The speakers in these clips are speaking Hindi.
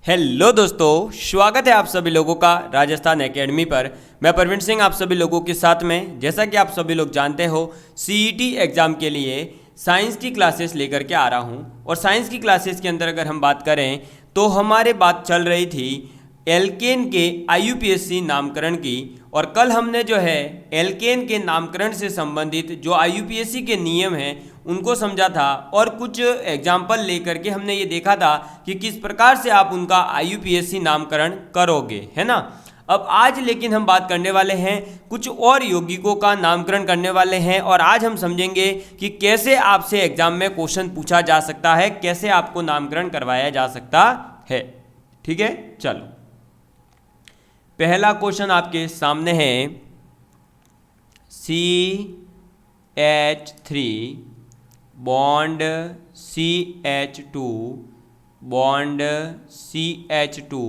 हेलो दोस्तों, स्वागत है आप सभी लोगों का राजस्थान एकेडमी पर। मैं परवीन सिंह आप सभी लोगों के साथ में। जैसा कि आप सभी लोग जानते हो, सीईटी एग्ज़ाम के लिए साइंस की क्लासेस लेकर के आ रहा हूं। और साइंस की क्लासेस के अंदर अगर हम बात करें तो हमारे बात चल रही थी एल्केन के आईयूपीएसी नामकरण की। और कल हमने जो है एल्केन के नामकरण से संबंधित जो आईयूपीएसी के नियम हैं उनको समझा था, और कुछ एग्जाम्पल लेकर के हमने ये देखा था कि किस प्रकार से आप उनका आईयूपीएसी नामकरण करोगे, है ना। अब आज लेकिन हम बात करने वाले हैं कुछ और यौगिकों का नामकरण करने वाले हैं, और आज हम समझेंगे कि कैसे आपसे एग्जाम में क्वेश्चन पूछा जा सकता है, कैसे आपको नामकरण करवाया जा सकता है। ठीक है, चलो पहला क्वेश्चन आपके सामने है CH3 bond CH2 bond CH2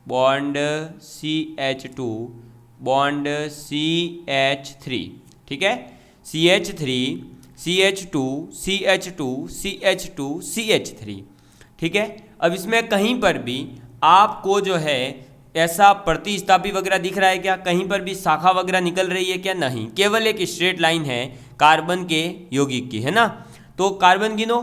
bond CH2 bond CH3। ठीक है, CH3 CH2 CH2 CH2 CH3। ठीक है, अब इसमें कहीं पर भी आपको जो है ऐसा प्रतिस्थापी वगैरह दिख रहा है क्या? कहीं पर भी शाखा वगैरह निकल रही है क्या? नहीं, केवल एक स्ट्रेट लाइन है कार्बन के यौगिक की, है ना। तो कार्बन गिनो,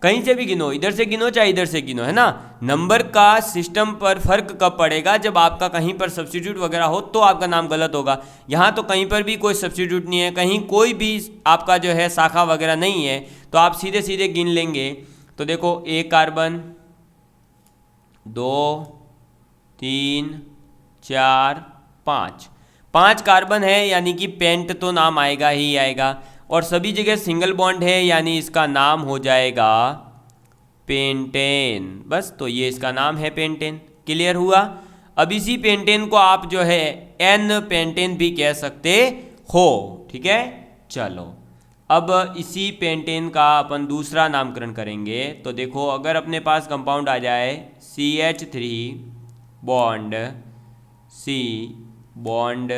कहीं से भी गिनो, इधर से गिनो चाहे इधर से गिनो, है ना। नंबर का सिस्टम पर फर्क कब पड़ेगा? जब आपका कहीं पर सब्स्टिट्यूट वगैरह हो तो आपका नाम गलत होगा। यहाँ तो कहीं पर भी कोई सब्स्टिट्यूट नहीं है, कहीं कोई भी आपका जो है शाखा वगैरह नहीं है, तो आप सीधे सीधे गिन लेंगे। तो देखो, एक कार्बन, 2 3 4 5 कार्बन है, यानी कि पेंट तो नाम आएगा ही आएगा। और सभी जगह सिंगल बॉन्ड है, यानी इसका नाम हो जाएगा पेंटेन। बस, तो ये इसका नाम है पेंटेन। क्लियर हुआ। अब इसी पेंटेन को आप जो है एन पेंटेन भी कह सकते हो। ठीक है, चलो अब इसी पेंटेन का अपन दूसरा नामकरण करेंगे। तो देखो, अगर अपने पास कंपाउंड आ जाए CH3 bond C bond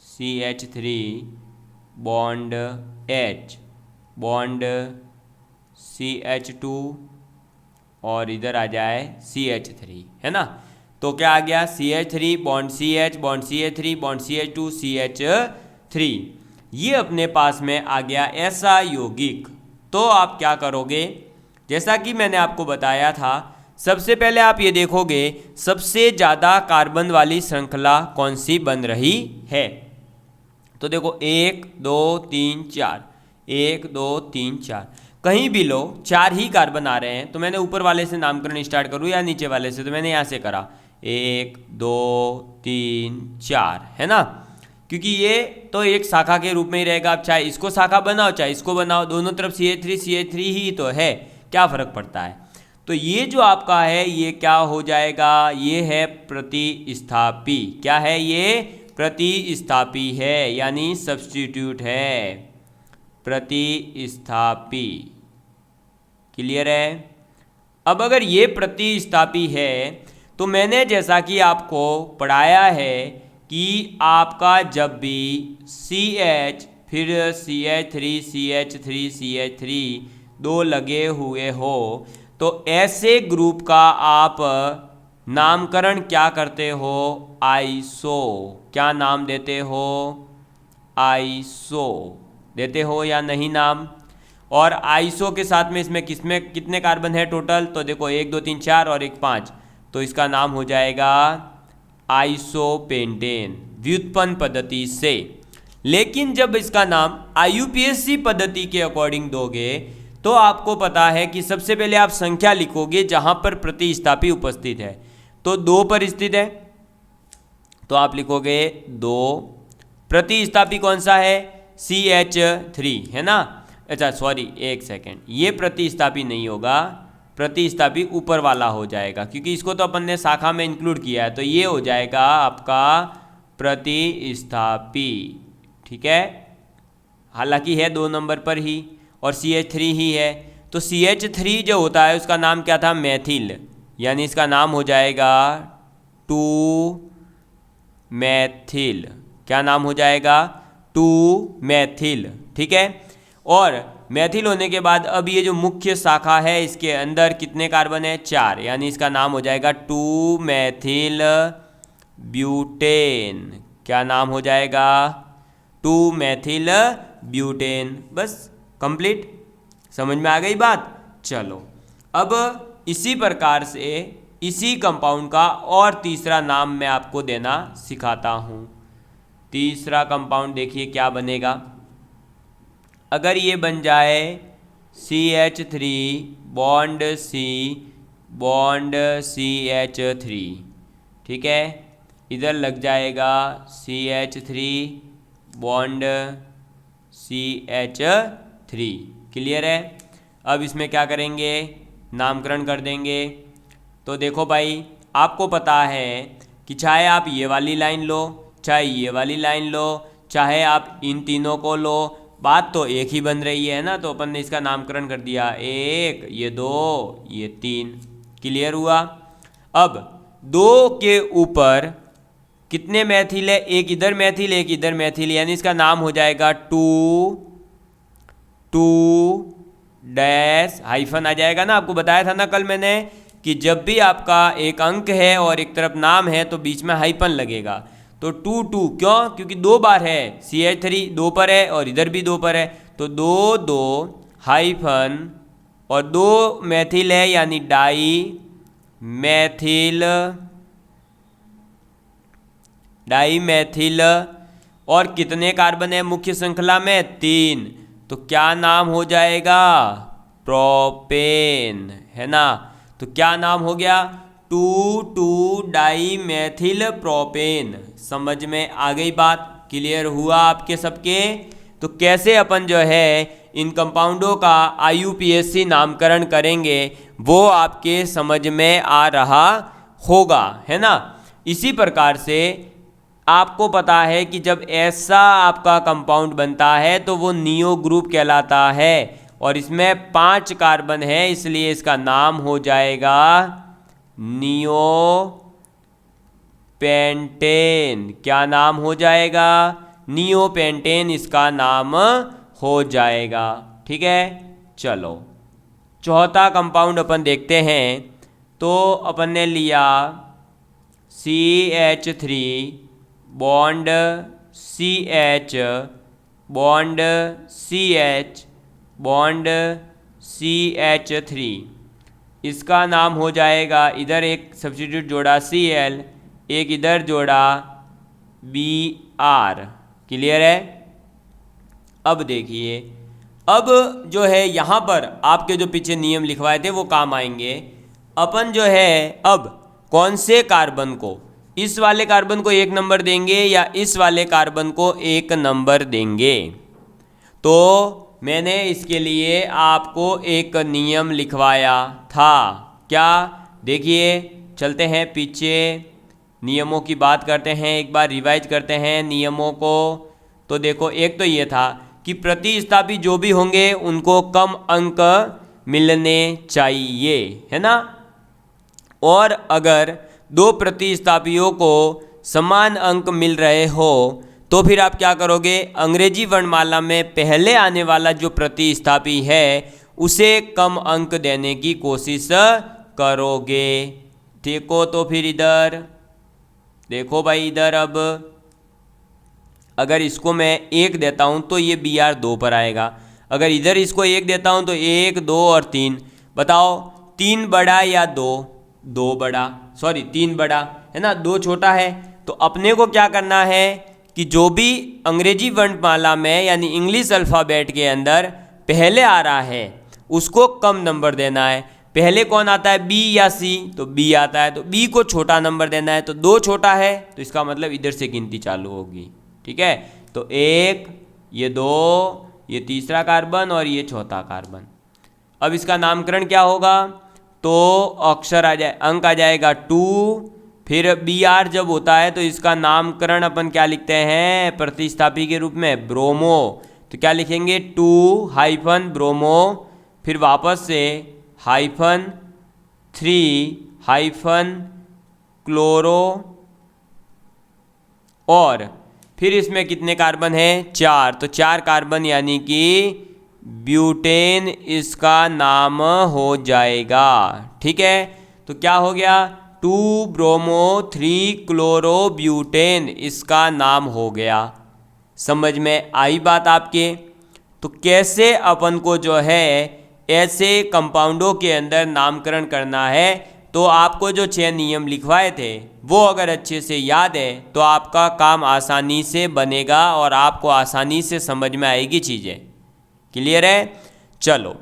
CH3 bond H bond CH2 और इधर आ जाए CH3, है ना। तो क्या आ गया? CH3 bond CH bond CH3 bond CH2 CH3। ये अपने पास में आ गया ऐसा यौगिक। तो आप क्या करोगे? जैसा कि मैंने आपको बताया था, सबसे पहले आप ये देखोगे सबसे ज़्यादा कार्बन वाली श्रृंखला कौन सी बन रही है। तो देखो, 1 2 3 4, 1 2 3 4, कहीं भी लो 4 ही कार्बन आ रहे हैं। तो मैंने ऊपर वाले से नामकरण स्टार्ट करूँ या नीचे वाले से? तो मैंने यहाँ से करा 1 2 3 4, है ना, क्योंकि ये तो एक शाखा के रूप में ही रहेगा। आप चाहे इसको शाखा बनाओ चाहे इसको बनाओ, दोनों तरफ CH3 ही तो है, क्या फ़र्क पड़ता है। तो ये जो आपका है ये क्या हो जाएगा? ये है प्रतिस्थापी। क्या है ये? प्रतिस्थापी है, यानी सब्स्टिट्यूट है, प्रतिस्थापी। क्लियर है। अब अगर ये प्रतिस्थापी है तो मैंने जैसा कि आपको पढ़ाया है कि आपका जब भी CH फिर CH3 दो लगे हुए हो तो ऐसे ग्रुप का आप नामकरण क्या करते हो? आइसो। क्या नाम देते हो? आइसो देते हो या नहीं नाम? और आइसो के साथ में इसमें कितने कार्बन है टोटल? तो देखो, 1 2 3 4 और 1 5, तो इसका नाम हो जाएगा आइसोपेंटेन व्युत्पन्न पद्धति से। लेकिन जब इसका नाम आईयूपीएसी पद्धति के अकॉर्डिंग दोगे तो आपको पता है कि सबसे पहले आप संख्या लिखोगे जहां पर प्रतिस्थापी उपस्थित है। तो 2 पर स्थित है तो आप लिखोगे 2। प्रतिस्थापी कौन सा है? CH3, है ना। अच्छा सॉरी, एक सेकेंड, ये प्रतिस्थापी नहीं होगा, प्रतिस्थापी ऊपर वाला हो जाएगा, क्योंकि इसको तो अपन ने शाखा में इंक्लूड किया है। तो ये हो जाएगा आपका प्रतिस्थापी। ठीक है, हालांकि है 2 नंबर पर ही और CH3 ही है। तो CH3 जो होता है उसका नाम क्या था? मैथिल, यानी इसका नाम हो जाएगा 2 मैथिल। क्या नाम हो जाएगा? 2 मैथिल। ठीक है, और मैथिल होने के बाद अब ये जो मुख्य शाखा है इसके अंदर कितने कार्बन है? 4, यानी इसका नाम हो जाएगा 2 मैथिल ब्यूटेन। क्या नाम हो जाएगा? 2 मैथिल ब्यूटेन। बस कंप्लीट। समझ में आ गई बात? चलो अब इसी प्रकार से इसी कंपाउंड का और तीसरा नाम मैं आपको देना सिखाता हूँ। तीसरा कंपाउंड देखिए क्या बनेगा। अगर ये बन जाए CH3 bond C bond CH3, ठीक है, इधर लग जाएगा CH3 बॉन्ड CH3। क्लियर है? अब इसमें क्या करेंगे? नामकरण कर देंगे। तो देखो भाई, आपको पता है कि चाहे आप ये वाली लाइन लो, चाहे ये वाली लाइन लो, चाहे आप इन तीनों को लो, बात तो एक ही बन रही है ना। तो अपन ने इसका नामकरण कर दिया, 1, ये 2, ये 3। क्लियर हुआ? अब 2 के ऊपर कितने मैथिल है? एक इधर मैथिल, एक इधर मैथिल, यानी इसका नाम हो जाएगा 2 डैश हाइफन आ जाएगा ना। आपको बताया था ना कल मैंने कि जब भी आपका एक अंक है और एक तरफ नाम है तो बीच में हाइफन लगेगा। तो 2 क्यों? क्योंकि 2 बार है। CH3 2 पर है और इधर भी 2 पर है, तो 2 हाइफन और 2 मैथिल है, यानी डाई मैथिल। और कितने कार्बन है मुख्य श्रृंखला में? 3। तो क्या नाम हो जाएगा? प्रोपेन, है ना। तो क्या नाम हो गया? 2 डाई मैथिल प्रोपेन। समझ में आ गई बात? क्लियर हुआ आपके सबके? तो कैसे अपन जो है इन कंपाउंडों का IUPAC नामकरण करेंगे वो आपके समझ में आ रहा होगा, है ना। इसी प्रकार से आपको पता है कि जब ऐसा आपका कंपाउंड बनता है तो वो नियो ग्रुप कहलाता है, और इसमें 5 कार्बन है, इसलिए इसका नाम हो जाएगा नियो पेंटेन। क्या नाम हो जाएगा? नियो पेंटेन इसका नाम हो जाएगा। ठीक है, चलो चौथा कंपाउंड अपन देखते हैं। तो अपन ने लिया CH3 bond CH bond CH bond CH3। इसका नाम हो जाएगा, इधर एक सब्स्टिट्यूट जोड़ा Cl, एक इधर जोड़ा Br। क्लियर है? अब देखिए, अब जो है यहाँ पर आपके जो पीछे नियम लिखवाए थे वो काम आएंगे। अपन जो है अब कौन से कार्बन को, इस वाले कार्बन को 1 नंबर देंगे या इस वाले कार्बन को 1 नंबर देंगे। तो मैंने इसके लिए आपको एक नियम लिखवाया था। क्या? देखिए, चलते हैं पीछे, नियमों की बात करते हैं, एक बार रिवाइज करते हैं नियमों को। तो देखो, एक तो ये था कि प्रतिस्थापी जो भी होंगे उनको कम अंक मिलने चाहिए, है ना। और अगर 2 प्रतिस्थापियों को समान अंक मिल रहे हो तो फिर आप क्या करोगे? अंग्रेजी वर्णमाला में पहले आने वाला जो प्रतिस्थापी है उसे कम अंक देने की कोशिश करोगे। देखो, तो फिर इधर देखो भाई, इधर अब अगर इसको मैं 1 देता हूं तो ये Br 2 पर आएगा। अगर इधर इसको 1 देता हूं तो 1, 2 और 3। बताओ 3 बड़ा या 2? 2 बड़ा, सॉरी 3 बड़ा, है ना, 2 छोटा है। तो अपने को क्या करना है कि जो भी अंग्रेजी वर्णमाला में यानी इंग्लिश अल्फ़ाबेट के अंदर पहले आ रहा है उसको कम नंबर देना है। पहले कौन आता है, B या C? तो B आता है, तो B को छोटा नंबर देना है। तो 2 छोटा है तो इसका मतलब इधर से गिनती चालू होगी। ठीक है, तो 1, ये 2, ये तीसरा कार्बन और ये चौथा कार्बन। अब इसका नामकरण क्या होगा? तो अक्षर आ जाए, अंक आ जाएगा 2। फिर Br जब होता है तो इसका नामकरण अपन क्या लिखते हैं प्रतिस्थापी के रूप में? ब्रोमो। तो क्या लिखेंगे? 2 हाइफन ब्रोमो, फिर वापस से हाइफन 3 हाइफन क्लोरो, और फिर इसमें कितने कार्बन हैं? 4। तो 4 कार्बन यानी कि ब्यूटेन इसका नाम हो जाएगा। ठीक है, तो क्या हो गया, 2-ब्रोमो-3-क्लोरोब्यूटेन इसका नाम हो गया। समझ में आई बात आपके? तो कैसे अपन को जो है ऐसे कंपाउंडों के अंदर नामकरण करना है, तो आपको जो 6 नियम लिखवाए थे वो अगर अच्छे से याद है तो आपका काम आसानी से बनेगा और आपको आसानी से समझ में आएगी चीज़ें। क्लियर है? चलो,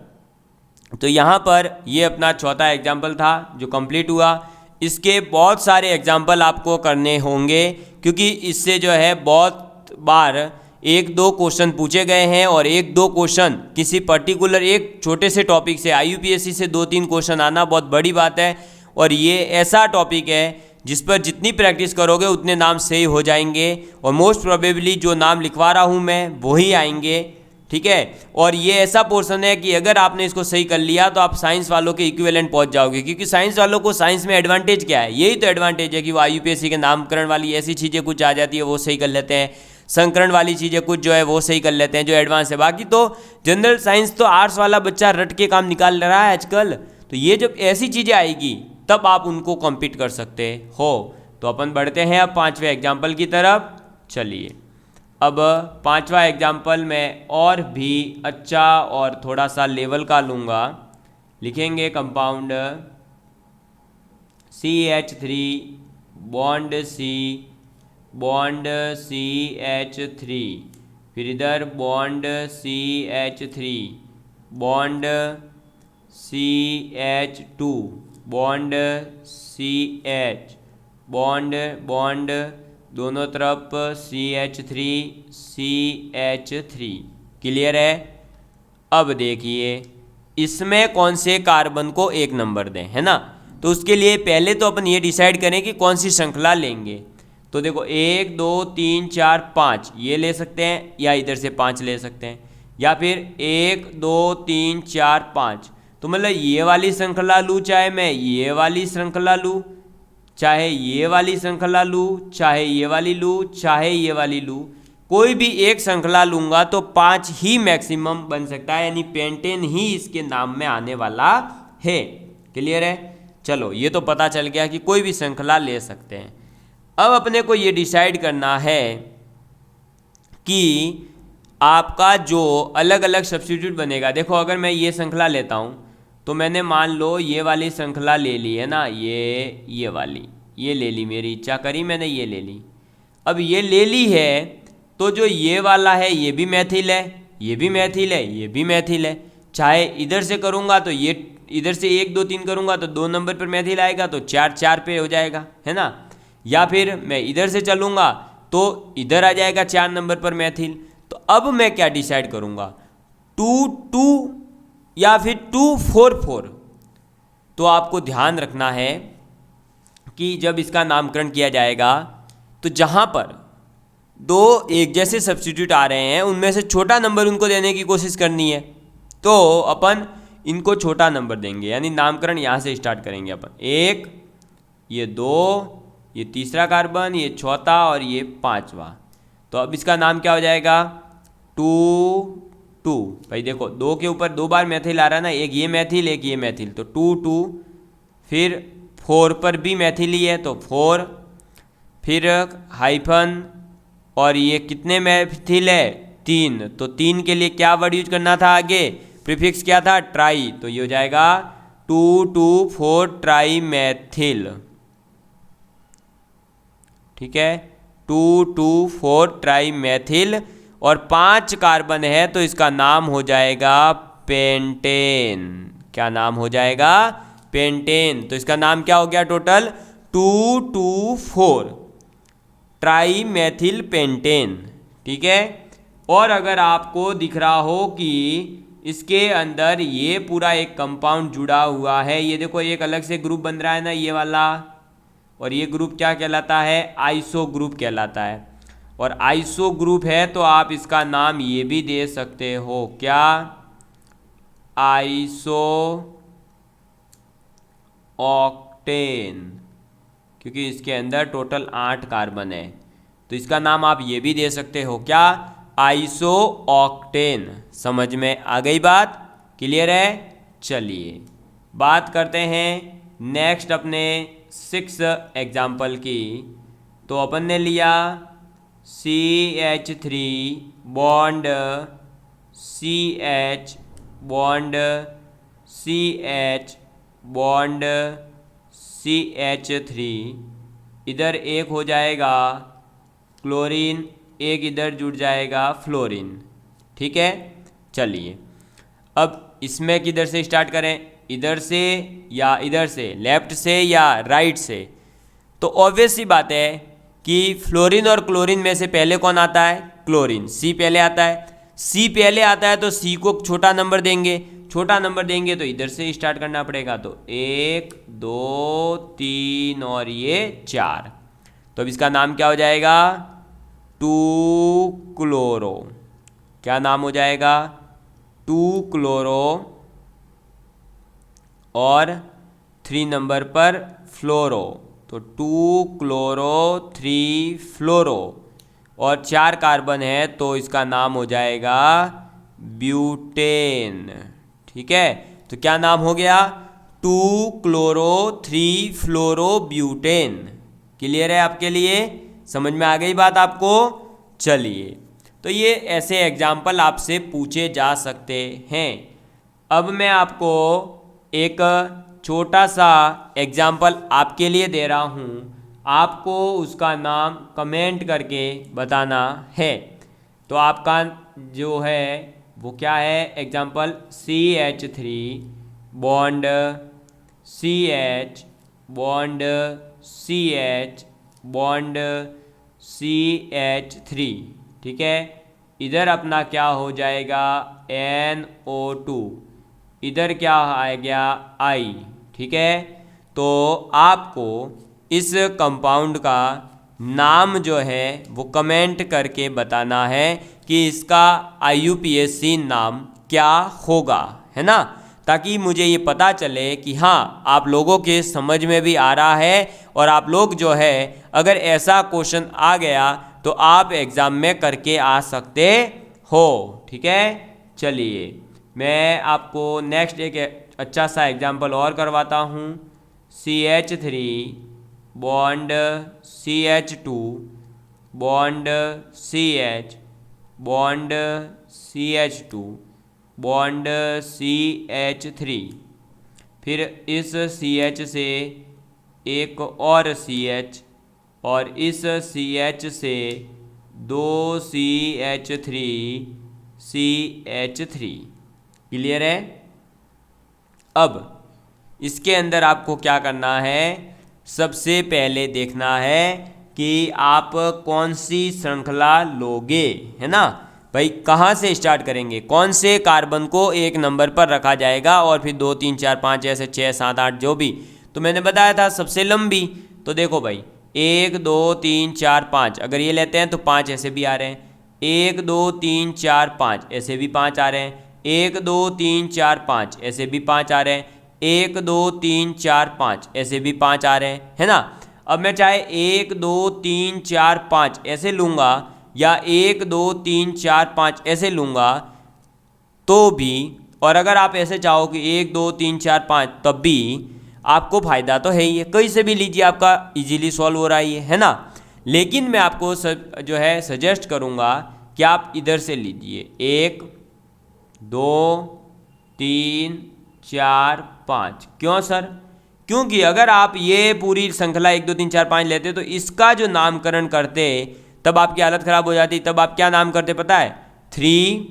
तो यहाँ पर ये अपना चौथा एग्जाम्पल था जो कंप्लीट हुआ। इसके बहुत सारे एग्जाम्पल आपको करने होंगे क्योंकि इससे जो है बहुत बार 1-2 क्वेश्चन पूछे गए हैं और 1-2 क्वेश्चन किसी पर्टिकुलर एक छोटे से टॉपिक से IUPAC से 2-3 क्वेश्चन आना बहुत बड़ी बात है। और ये ऐसा टॉपिक है जिस पर जितनी प्रैक्टिस करोगे उतने नाम सही हो जाएंगे और मोस्ट प्रोबेबली जो नाम लिखवा रहा हूँ मैं वही आएंगे। ठीक है, और ये ऐसा पोर्शन है कि अगर आपने इसको सही कर लिया तो आप साइंस वालों के इक्विवेलेंट पहुंच जाओगे, क्योंकि साइंस वालों को साइंस में एडवांटेज क्या है, यही तो एडवांटेज है कि वो IUPAC के नामकरण वाली ऐसी चीज़ें कुछ आ जाती है वो सही कर लेते हैं, संकरण वाली चीज़ें कुछ जो है वो सही कर लेते हैं जो एडवांस है। बाकी तो जनरल साइंस तो आर्ट्स वाला बच्चा रट के काम निकाल रहा है आजकल, तो ये जब ऐसी चीज़ें आएगी तब आप उनको कॉम्पीट कर सकते हो। तो अपन बढ़ते हैं अब 5वें एग्जाम्पल की तरफ। चलिए, अब 5वां एग्जाम्पल मैं और भी अच्छा और थोड़ा सा लेवल का लूँगा। लिखेंगे compound CH3 bond C bond CH3, फिर इधर bond CH3 bond CH2 bond CH bond bond दोनों तरफ CH3 CH3। क्लियर है? अब देखिए इसमें कौन से कार्बन को 1 नंबर दें, है ना। तो उसके लिए पहले तो अपन ये डिसाइड करें कि कौन सी श्रृंखला लेंगे। तो देखो 1 2 3 4 5 ये ले सकते हैं या इधर से 5 ले सकते हैं, या फिर 1 2 3 4 5। तो मतलब ये वाली श्रृंखला लूँ चाहे मैं ये वाली श्रृंखला लूँ, चाहे ये वाली श्रृंखला लूँ, चाहे ये वाली लूँ, चाहे ये वाली लूँ, कोई भी एक श्रृंखला लूँगा तो 5 ही मैक्सिमम बन सकता है, यानी पेंटेन ही इसके नाम में आने वाला है। क्लियर है? चलो, ये तो पता चल गया कि कोई भी श्रृंखला ले सकते हैं। अब अपने को ये डिसाइड करना है कि आपका जो अलग अलग सब्स्टिट्यूट बनेगा। देखो अगर मैं ये श्रृंखला लेता हूँ तो मैंने मान लो ये वाली श्रृंखला ले ली है ना, ये वाली ये ले ली, मेरी इच्छा करी मैंने ये ले ली। अब ये ले ली है तो जो ये वाला है ये भी मैथिल है, ये भी मैथिल है, ये भी मैथिल है। चाहे इधर से करूँगा तो ये इधर से 1 2 3 करूँगा तो 2 नंबर पर मैथिल आएगा तो 4 4 पे हो जाएगा, है ना। या फिर मैं इधर से चलूँगा तो इधर आ जाएगा 4 नंबर पर मैथिल। तो अब मैं क्या डिसाइड करूँगा, 2 2 या फिर 2 4 4। तो आपको ध्यान रखना है कि जब इसका नामकरण किया जाएगा तो जहाँ पर 2 एक जैसे सब्स्टिट्यूट आ रहे हैं उनमें से छोटा नंबर उनको देने की कोशिश करनी है। तो अपन इनको छोटा नंबर देंगे, यानी नामकरण यहाँ से स्टार्ट करेंगे अपन। 1, ये 2, ये तीसरा कार्बन, ये चौथा और ये 5वां। तो अब इसका नाम क्या हो जाएगा, 2 2। भाई देखो 2 के ऊपर 2 बार मैथिल आ रहा है ना, एक ये मैथिल एक ये मैथिल, तो 2 2। फिर 4 पर भी मैथिल ही है तो 4, फिर हाइफन और ये कितने मैथिल है, 3। तो 3 के लिए क्या वर्ड यूज करना था, आगे प्रीफिक्स क्या था, ट्राई। तो ये हो जाएगा 2 2 4 ट्राई मैथिल। ठीक है, 2 2 4 ट्राई मैथिल। और 5 कार्बन है तो इसका नाम हो जाएगा पेंटेन। क्या नाम हो जाएगा, पेंटेन। तो इसका नाम क्या हो गया, टोटल 2 2 4 ट्राई मैथिल पेंटेन। ठीक है, और अगर आपको दिख रहा हो कि इसके अंदर ये पूरा एक कंपाउंड जुड़ा हुआ है, ये देखो एक अलग से ग्रुप बन रहा है ना ये वाला, और ये ग्रुप क्या कहलाता है, आइसो ग्रुप कहलाता है। और आइसो ग्रुप है तो आप इसका नाम ये भी दे सकते हो, क्या, आइसो ऑक्टेन, क्योंकि इसके अंदर टोटल 8 कार्बन है। तो इसका नाम आप ये भी दे सकते हो, क्या, आइसो ऑक्टेन। समझ में आ गई बात? क्लियर है? चलिए बात करते हैं नेक्स्ट अपने 6 एग्जाम्पल की। तो अपन ने लिया CH3 bond CH bond CH bond CH3, इधर एक हो जाएगा क्लोरीन, एक इधर जुड़ जाएगा फ्लोरीन। ठीक है, चलिए अब इसमें किधर से स्टार्ट करें, इधर से या इधर से, लेफ्ट से या राइट से? तो ऑब्वियस सी बात है कि फ्लोरीन और क्लोरीन में से पहले कौन आता है? क्लोरीन। C पहले आता है। C पहले आता है तो C को छोटा नंबर देंगे, छोटा नंबर देंगे तो इधर से स्टार्ट करना पड़ेगा। तो 1 2 3 और ये 4। तो अब इसका नाम क्या हो जाएगा? 2 क्लोरो। क्या नाम हो जाएगा? 2 क्लोरो। और 3 नंबर पर फ्लोरो, तो 2 क्लोरो 3 फ्लोरो। और 4 कार्बन है तो इसका नाम हो जाएगा ब्यूटेन। ठीक है, तो क्या नाम हो गया? 2 क्लोरो 3 फ्लोरो ब्यूटेन। क्लियर है आपके लिए? समझ में आ गई बात आपको? चलिए, तो ये ऐसे एग्जाम्पल आपसे पूछे जा सकते हैं। अब मैं आपको एक छोटा सा एग्जाम्पल आपके लिए दे रहा हूँ, आपको उसका नाम कमेंट करके बताना है। तो आपका जो है वो क्या है? Example CH3 bond CH bond CH bond CH3। ठीक है, इधर अपना क्या हो जाएगा? NO2। इधर क्या आ गया? I। ठीक है, तो आपको इस कंपाउंड का नाम जो है वो कमेंट करके बताना है कि इसका IUPAC नाम क्या होगा, है ना? ताकि मुझे ये पता चले कि हाँ आप लोगों के समझ में भी आ रहा है, और आप लोग जो है अगर ऐसा क्वेश्चन आ गया तो आप एग्ज़ाम में करके आ सकते हो। ठीक है, चलिए मैं आपको नेक्स्ट एक अच्छा सा एग्जाम्पल और करवाता हूँ। CH3 bond CH2 bond CH bond CH2 bond CH3। फिर इस CH से एक और CH, और इस CH से 2 CH3 CH3। क्लियर है? अब इसके अंदर आपको क्या करना है? सबसे पहले देखना है कि आप कौन सी श्रृंखला लोगे, है ना भाई? कहाँ से स्टार्ट करेंगे? कौन से कार्बन को एक नंबर पर रखा जाएगा, और फिर 2 3 4 5 ऐसे 6 7 8 जो भी तो मैंने बताया था सबसे लंबी। तो देखो भाई 1 2 3 4 5, अगर ये लेते हैं तो 5 ऐसे भी आ रहे हैं। 1 2 3 4 5 ऐसे भी 5 आ रहे हैं। 1 2 3 4 5 ऐसे भी 5 आ रहे हैं। 1 2 3 4 5 ऐसे भी 5 आ रहे हैं, है ना? अब मैं चाहे 1 2 3 4 5 ऐसे लूँगा या 1 2 3 4 5 ऐसे लूँगा तो भी, और अगर आप ऐसे चाहो कि 1 2 3 4 5 तब भी आपको फ़ायदा तो है ही है। कहीं से भी लीजिए, आपका इजीली सॉल्व हो रहा है ना? लेकिन मैं आपको जो है सजेस्ट करूँगा कि आप इधर से लीजिए 1 2 3 4 5। क्यों सर? क्योंकि अगर आप ये पूरी श्रृंखला 1 2 3 4 5 लेते तो इसका जो नामकरण करते तब आपकी हालत ख़राब हो जाती। तब आप क्या नाम करते पता है? 3,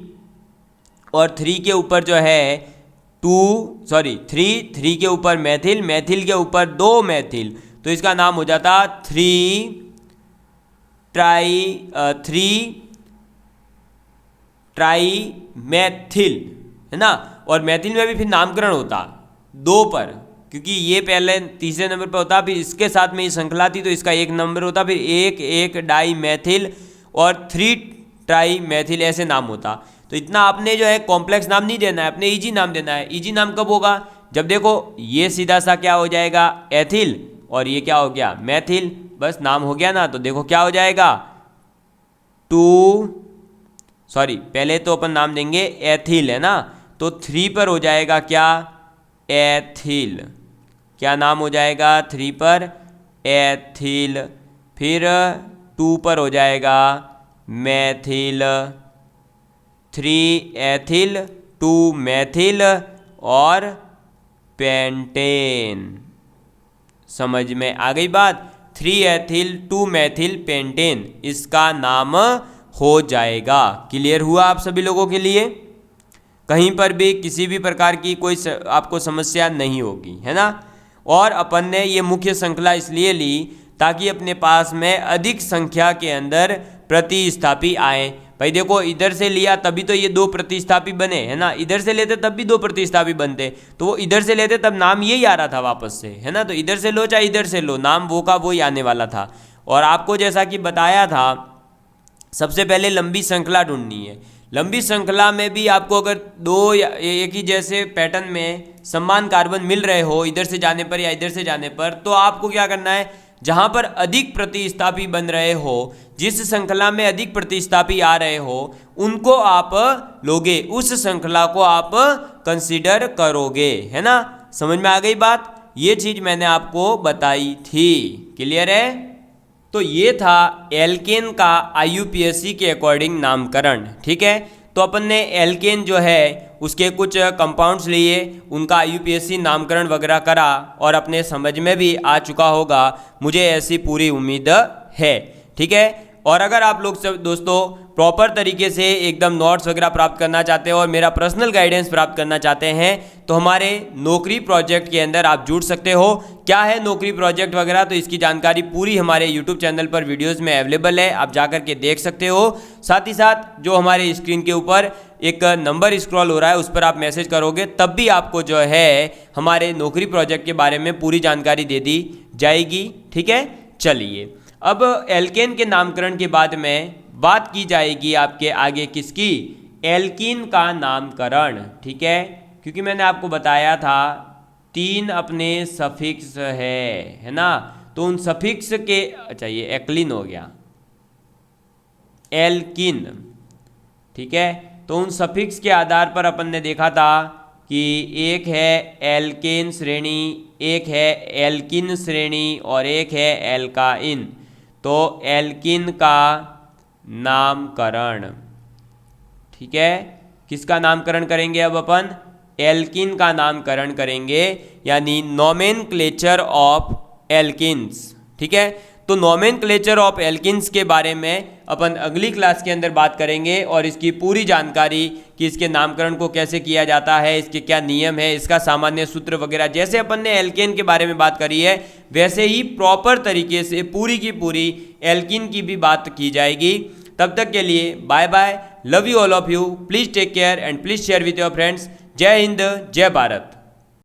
और 3 के ऊपर जो है 3 के ऊपर मैथिल, मैथिल के ऊपर 2 मैथिल, तो इसका नाम हो जाता 3 ट्राई मैथिल, है ना? और मैथिल में भी फिर नामकरण होता 2 पर, क्योंकि ये पहले तीसरे नंबर पर होता, फिर इसके साथ में ये श्रृंखला थी तो इसका 1 नंबर होता, फिर 1 डाई मैथिल और 3 ट्राई मैथिल, ऐसे नाम होता। तो इतना आपने जो है कॉम्प्लेक्स नाम नहीं देना है, अपने इजी नाम देना है। इजी नाम कब होगा? जब देखो ये सीधा सा क्या हो जाएगा? एथिल, और ये क्या हो गया? मैथिल। बस नाम हो गया ना। तो देखो क्या हो जाएगा? 2 सॉरी पहले तो अपन नाम देंगे एथिल, है ना, तो 3 पर हो जाएगा क्या, एथिल। क्या नाम हो जाएगा 3 पर, एथिल। फिर 2 पर हो जाएगा मैथिल, 3 एथिल 2 मैथिल और पेंटेन। समझ में आ गई बात, 3 एथिल 2 मैथिल पेंटेन इसका नाम हो जाएगा। क्लियर हुआ आप सभी लोगों के लिए? कहीं पर भी किसी भी प्रकार की कोई आपको समस्या नहीं होगी, है ना। और अपन ने ये मुख्य श्रृंखला इसलिए ली ताकि अपने पास में अधिक संख्या के अंदर प्रतिस्थापी आए। भाई देखो, इधर से लिया तभी तो ये 2 प्रतिस्थापी बने, है ना, इधर से लेते तब भी 2 प्रतिस्थापी बनते, तो वो इधर से लेते तब नाम यही आ रहा था वापस से, है ना। तो इधर से लो चाहे इधर से लो, नाम वो का वो ही आने वाला था। और आपको जैसा कि बताया था, सबसे पहले लंबी श्रृंखला ढूंढनी है। लंबी श्रृंखला में भी आपको अगर 2 या एक ही जैसे पैटर्न में समान कार्बन मिल रहे हो इधर से जाने पर या इधर से जाने पर, तो आपको क्या करना है, जहां पर अधिक प्रतिस्थापी बन रहे हो, जिस श्रृंखला में अधिक प्रतिस्थापी आ रहे हो, उनको आप लोगे, उस श्रृंखला को आप कंसीडर करोगे, है ना। समझ में आ गई बात? ये चीज मैंने आपको बताई थी। क्लियर है? तो ये था एल्केन का IUPAC के अकॉर्डिंग नामकरण। ठीक है, तो अपन ने एल्केन जो है उसके कुछ कंपाउंड्स लिए, उनका IUPAC नामकरण वगैरह करा और अपने समझ में भी आ चुका होगा, मुझे ऐसी पूरी उम्मीद है। ठीक है, और अगर आप लोग सब दोस्तों प्रॉपर तरीके से एकदम नोट्स वगैरह प्राप्त करना चाहते हो और मेरा पर्सनल गाइडेंस प्राप्त करना चाहते हैं, तो हमारे नौकरी प्रोजेक्ट के अंदर आप जुड़ सकते हो। क्या है नौकरी प्रोजेक्ट वगैरह, तो इसकी जानकारी पूरी हमारे YouTube चैनल पर वीडियोस में अवेलेबल है, आप जाकर के देख सकते हो। साथ ही साथ जो हमारे स्क्रीन के ऊपर एक नंबर स्क्रॉल हो रहा है, उस पर आप मैसेज करोगे, तब भी आपको जो है हमारे नौकरी प्रोजेक्ट के बारे में पूरी जानकारी दे दी जाएगी। ठीक है, चलिए अब एल्केन के नामकरण के बाद में बात की जाएगी आपके आगे किसकी, एल्कीन का नामकरण। ठीक है, क्योंकि मैंने आपको बताया था 3 अपने सफिक्स है ना, तो उन सफिक्स के, अच्छा ये एक्लिन हो गया, एल्किन। ठीक है, तो उन सफिक्स के आधार पर अपन ने देखा था कि एक है एल्केन श्रेणी, एक है एल्किन श्रेणी और एक है एल्काइन। तो एल्किन का नामकरण, ठीक है, किसका नामकरण करेंगे अब अपन, एल्किन का नामकरण करेंगे, यानी नोमेनक्लेचर ऑफ एल्किन्स। ठीक है, तो नोमेनक्लेचर ऑफ एल्किन्स के बारे में अपन अगली क्लास के अंदर बात करेंगे और इसकी पूरी जानकारी कि इसके नामकरण को कैसे किया जाता है, इसके क्या नियम है, इसका सामान्य सूत्र वगैरह, जैसे अपन ने एल्केन के बारे में बात करी है वैसे ही प्रॉपर तरीके से पूरी की पूरी एल्किन की भी बात की जाएगी। तब तक के लिए bye bye, love you all of you, please take care and please share with your friends. जय हिंद, जय भारत।